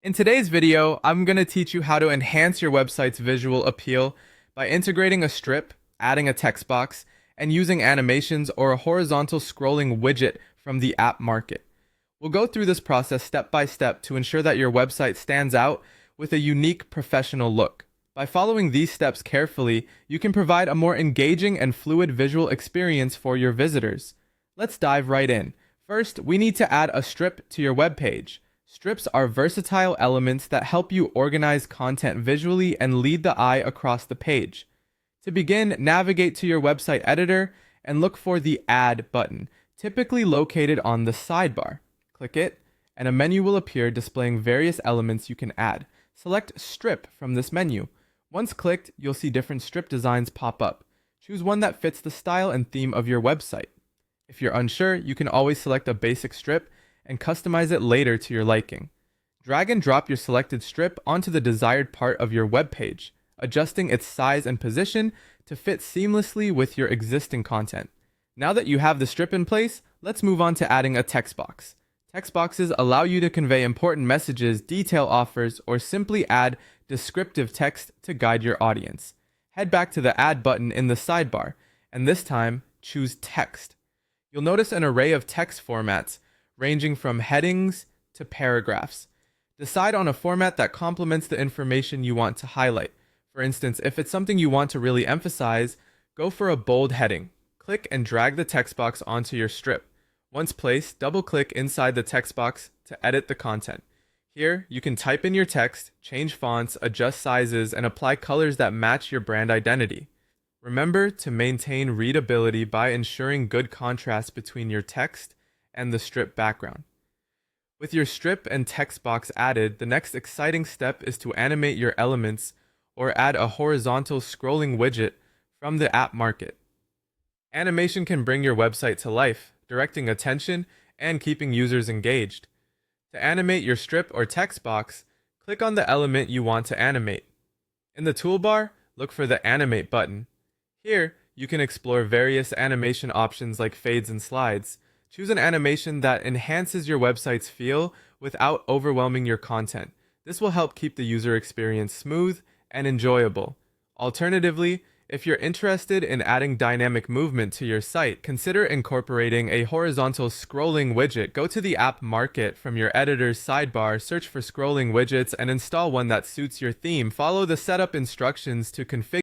In today's video, I'm going to teach you how to enhance your website's visual appeal by integrating a strip, adding a text box, and using animations or a horizontal scrolling widget from the app market. We'll go through this process step by step to ensure that your website stands out with a unique professional look. By following these steps carefully, you can provide a more engaging and fluid visual experience for your visitors. Let's dive right in. First, we need to add a strip to your web page. Strips are versatile elements that help you organize content visually and lead the eye across the page. To begin, navigate to your website editor and look for the Add button, typically located on the sidebar. Click it, and a menu will appear displaying various elements you can add. Select Strip from this menu. Once clicked, you'll see different strip designs pop up. Choose one that fits the style and theme of your website. If you're unsure, you can always select a basic strip and customize it later to your liking. Drag and drop your selected strip onto the desired part of your web page, adjusting its size and position to fit seamlessly with your existing content. Now that you have the strip in place, let's move on to adding a text box. Text boxes allow you to convey important messages, detail offers, or simply add descriptive text to guide your audience. Head back to the Add button in the sidebar, and this time, choose Text. You'll notice an array of text formats, ranging from headings to paragraphs. Decide on a format that complements the information you want to highlight. For instance, if it's something you want to really emphasize, go for a bold heading. Click and drag the text box onto your strip. Once placed, double-click inside the text box to edit the content. Here, you can type in your text, change fonts, adjust sizes, and apply colors that match your brand identity. Remember to maintain readability by ensuring good contrast between your text and the strip background. With your strip and text box added, the next exciting step is to animate your elements or add a horizontal scrolling widget from the app market. Animation can bring your website to life, directing attention and keeping users engaged. To animate your strip or text box, click on the element you want to animate. In the toolbar, look for the Animate button. Here, you can explore various animation options like fades and slides. Choose an animation that enhances your website's feel without overwhelming your content. This will help keep the user experience smooth and enjoyable. Alternatively, if you're interested in adding dynamic movement to your site, consider incorporating a horizontal scrolling widget. Go to the app market from your editor's sidebar, search for scrolling widgets, and install one that suits your theme. Follow the setup instructions to configure